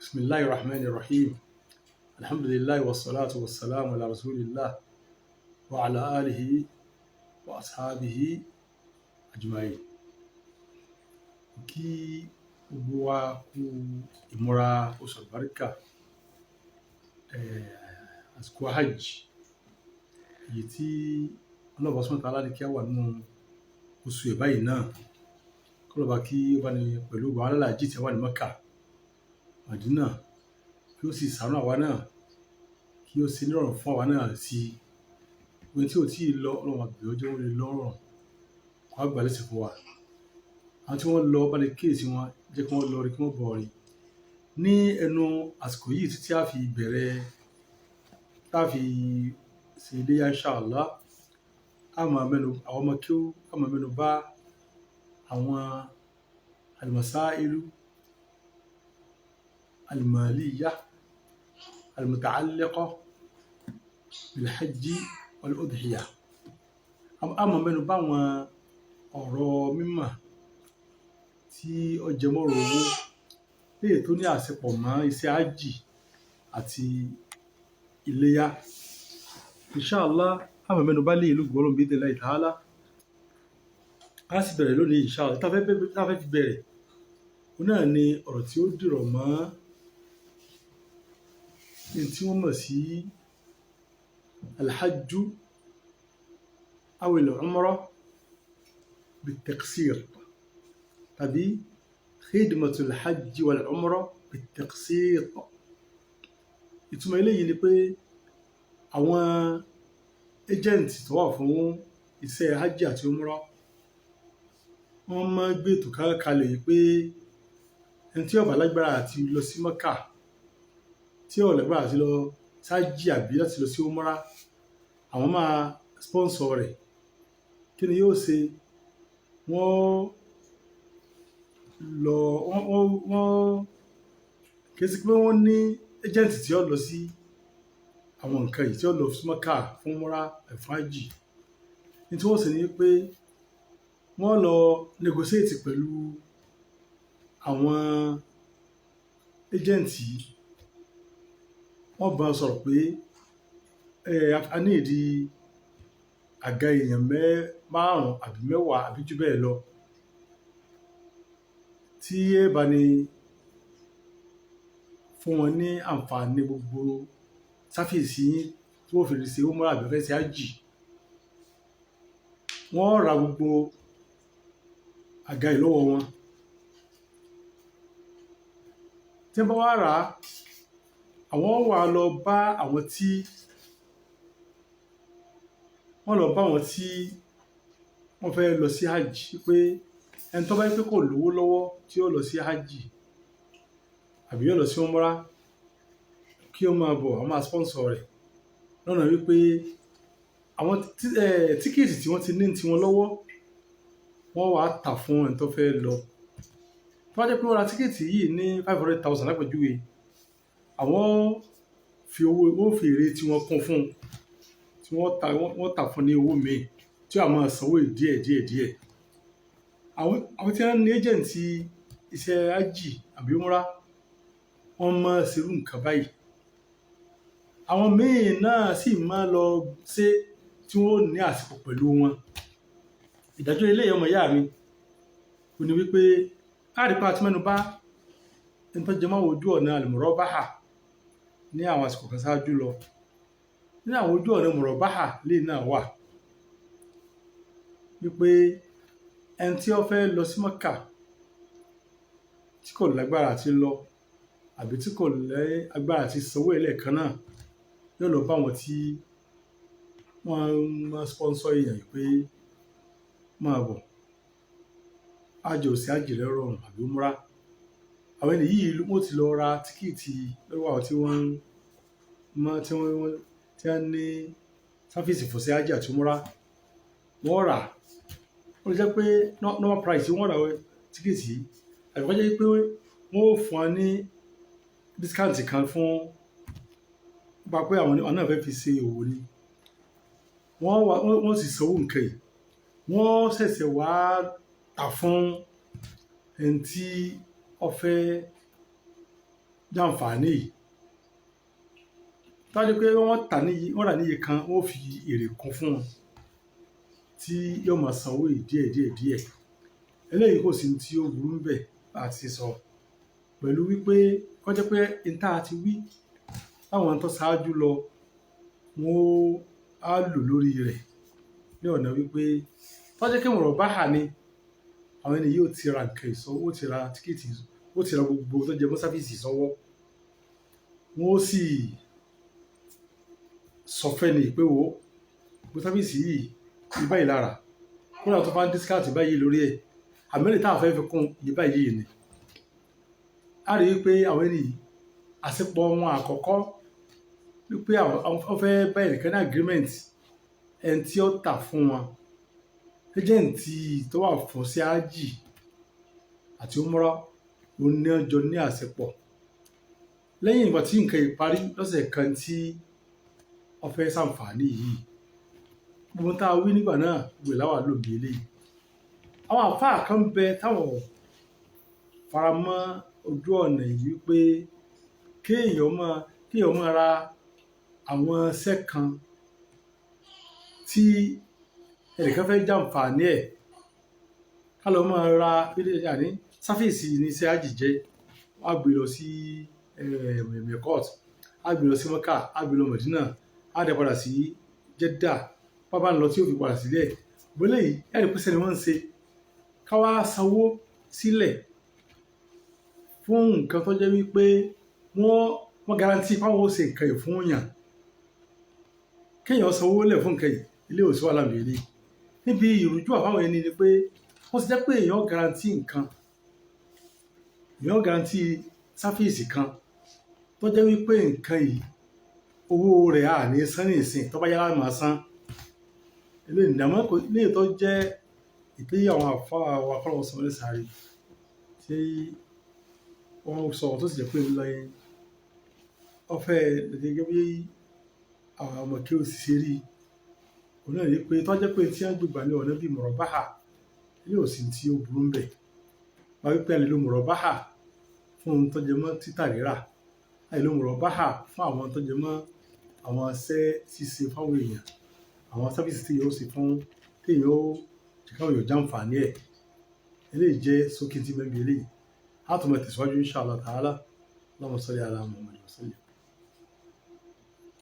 بسم الله الرحمن الرحيم. الحمد لله والصلاة والسلام على رسول الله وعلى آله وأصحابه أجمعين. Kí gbogbo wa kú ìmúra oṣù àlùbáríkà àsìkò hajj èyí tí ọlọ́ọ̀bá subhanahu wa ta'ala ní kí á wà nínú oṣù ẹ̀ báyìí náà kọ́lọ́ọ̀bá kí ó bá ní pẹ̀lú àwọn alálàájì tí wà ní Mẹ́kà Mádínà kí ó sì ṣàánú àwa náà kí ó ṣe nírọ̀rùn fún àwa náà sí ohun tí ò tí ì lọ ọlọ́run àgbẹ̀ ọjọ́ orí lọ́rùn kó àgbà lẹ́sẹ̀ fún wa. Àwọn tí wọ́n lọ bá lè kíyèsí wọn jẹ́ kí wọ́n lọ rí kí wọ́n bọ̀ rí ní ẹnu àsìkò yìí títí a fi bẹ̀rẹ̀ tá a fi ṣe iléyá insha Allah. Àwọn ọmọ kí ó máa mẹ́nu bá àwọn al-masā'ilu al-māliyya al-muta'alliqa bil-hajji wal-udhiyya. A máa mẹ́nu bá àwọn ọ̀rọ̀ mímọ̀ tí ó jẹ mọ́rọ̀ owó léè tó ní àṣepọ̀ mọ́ iṣẹ́ ájì àti iléyá. Insha Allah a máa mẹ́nu bá lé ìlú gbọ́lọ́n bi'idhnillahi ta'ala. A sì bẹ̀rẹ̀ lónìí insha Allah. Tá a fẹ́ fi bẹ̀rẹ̀ òun náà ni ọ̀rọ̀ tí ó dìrọ̀ mọ́ ní tí wọ́n mọ̀ sí al-hajju aw al-umrah bit-taqsīr tàbí khidmatul hajji wal umrah bit-taqsīt. Ìtumọ̀ eléyìí ni pé àwọn agent tó wà fún iṣẹ́ hajji àti umrah wọ́n máa gbé ètò kalẹ̀ yìí pé ẹni tí ó bá lágbára àti lọ sí Mẹ́kà tí ó lágbára àti lọ sájì àbí láti lọ sí umrah àwọn máa sponsor rẹ̀. Kí ni yóò ṣe? Kìí sí pé wọ́n ní agent tí ó lọ sí àwọn nǹkan yìí tí ó lọ sí Mẹ́kà fún umrah fún hajj. Ní tí wọ́n sì ní pé wọ́n lọ negotiate pẹ̀lú àwọn agent yìí. Wọ́n bá sọ̀rọ̀ pé a ní ìdí àga èèyàn márùn-ún àbí mẹ́wàá àbí jù bẹ́ẹ̀ lọ tí ẹ bá ní fún wọn ní àǹfààní gbogbo sáfìsì tí wọ́n fi rí ṣe umrah àbí fẹ́ ṣe hajj. Wọ́n ra gbogbo àga yìí lọ́wọ́ wọn. Tí wọ́n bá wá rà á, àwọn wà lọ bá àwọn tí wọ́n fẹ́ lọ sí hajj pé ẹni tó bá yẹ pé kò lówó lọ́wọ́ tí ó lọ sí hajj àbí yóò lọ sí umrah kí ó máa bọ̀ àwọn máa sponsor rẹ̀ lọ́nà wípé àwọn tíkẹ́ẹ̀tì tí wọ́n ti ní tiwọn lọ́wọ́ wọ́n wá tà fún ẹni tó fẹ́ lọ. Tó bá jẹ́ pé wọ́n ra tíkẹ́ẹ̀tì yìí ní 500,000 lápèjúwe, àwọn fi èrè tí wọ́n kún fún tí wọ́n tà fún ní owó míì tí a máa sanwó díẹ̀. Àwọn tí wọ́n ní agent iṣẹ́ hajj àbí umrah wọ́n máa ṣerú nǹkan báyìí. Àwọn míì náà sì máa lọ ṣe tí wọ́n ní àsìkò pẹ̀lú wọn. Ìdájọ́ eléyìí ọmọ ìyá mi ò ní wípé àrípa àti mẹ́nu bá ẹni tó jẹ mọ́ ojú ọ̀nà al-murabaha ní àwọn àsìkò kan ṣáájú lọ. Ní àwọn ojú ọ̀nà murabaha lè náà wà wípé ẹni tí ó fẹ́ lọ sí Mẹ́kà tí kò lágbára àti lọ àbí tí kò lágbára àti sanwó ẹlẹ́ẹ̀kan náà yóò lọ bá wọn tí wọ́n máa sponsor èèyàn pé máa bọ̀ àjò sí hajj rọrùn àbí umrah. Àwọn ẹni yìí wọ́n ti lọ ra tíkẹ́ẹ̀tì lọ́wọ́ àwọn tí wọ́n ní sáfíìsì fún sí hajj àti umrah. Wọ́n rà ó lè jẹ́ pé normal price wọ́n ra tíkẹ́ẹ̀tì yìí àbí wọ́n jẹ́ pé wọ́n ó fún wa ní discount kan fún bá pé àwọn náà fẹ́ fi ṣe òwò ni. Wọ́n sì sanwó nǹkan yìí. Wọ́n ṣẹ̀ṣẹ̀ wá tà fún ẹni tí ó fẹ́ jàǹfààní yìí tó bá jẹ́ pé wọ́n rà níye kan wọ́n fi èrè kún fún wọn tí yóò máa sanwó yìí díẹ̀ eléyìí kò sí tí ó burú ń bẹ̀ láti sọ pẹ̀lú wípé kó jẹ́ pé níta ti wí táwọn tó ṣáájú lọ wọn á lò lórí rẹ̀ ní ọ̀nà wípé tó jẹ́ kí mùrọ̀báhà ni àwọn ènìyàn yóò ti ra nǹkan ìsọwọ́ ó ti ra tíkẹ́ẹ̀tì ó ti ra gbogbo tó jẹ mọ́ sáfíìsì sọ́wọ́ wọn ó sì sọ fẹ́ni pé wo gbogbo sáfíìsì yìí ní báyìí lára kódà tó bá ń dísíkáàtì báyìí lórí ẹ̀ àmẹ́lẹ̀ tá a fẹ́ fi kún ní báyìí ni a rí i pé àwọn ènìyàn àsìpọ̀ wọn àkọ́kọ́ wípé àwọn fẹ́ bá ẹnìkan ní agreement ẹni tí ó tà fún wọn ẹjẹǹtì tó wà fún sí ájì àti umrah ó ní ọjọ́ ní àsìpọ̀ lẹ́yìn ìgbà tí nǹkan ìparí lọ́sẹ̀ kan tí wọ́n fẹ́ ṣàǹfààní yìí gbogbo tá a wí nígbà náà gbè láwà lòdì eléyìí àwọn àfáà kan bẹ táwọn faramọ́ ojú ọ̀nà yìí pé kéèyàn máa ra àwọn iṣẹ́ kan tí ẹnìkan fẹ́ jàǹfààní ẹ̀ ká lọ máa ra ní sáfíìsì ní iṣẹ́ àjìjẹ́ wọ́n á gbé lọ sí mẹ́kọ́t á gbé lọ sí mọ́kà á gbé lọ mẹ̀dínà á dẹ̀ padà sí jẹ́dà pápá ń lọ tí ó fi padà sílẹ̀ bọ́lẹ̀ yìí ẹ̀rí pèsè ni wọ́n ń ṣe ká wá sanwó sílẹ̀ fún nǹkan tó jẹ́ wípé wọ́n garanti fáwọn ó ṣe nǹkan yìí fún yàn kéèyàn sanwó lẹ̀ fún nǹkan yìí ilé òsì wà lábẹ́rẹ́ níbi ìrújú àfáwọn ẹni ni pé wọ́n ti jẹ́ pé èèyàn garanti nǹkan èèyàn garanti sáfíìsì kan tó jẹ́ wípé nǹkan yìí owó rẹ̀ à ní san ní ìsìn tó bá yára máa san eléyìí tó jẹ́ ìpínyà àwọn àfáà wa kọ́lọ́wọ́ sọ ní sáré tí wọ́n sọ tó sì jẹ́ pé ńlọyìn ọ̀fẹ́ gẹ́gẹ́ bí àwọn ọmọ kí ó sì ṣe rí òun náà rí pé tó jẹ́ pé tí wọ́n gbùgbà ní ọ̀nà bíi mùrọ̀báhà ilé òsì tí ó burú ń bẹ̀ wọ́n wípé a lè lo mùrọ̀báhà fún ohun tó jẹ mọ́ títà rírà a lè lo mùrọ̀báhà fún àwọn tó jẹ mọ́ àwọn iṣẹ́ ṣíṣe fáwọn èèyàn àwọn sáfíìsì tí yóò ṣe fún téèyàn ó káwọn èèyàn jàǹfààní ẹ̀ eléyìí jẹ́ sókè tí mẹ́bí eléyìí á tún mọ̀ tẹ̀síwájú insha Allah ta'ala Allahumma salli ala Muhammad wa sallim.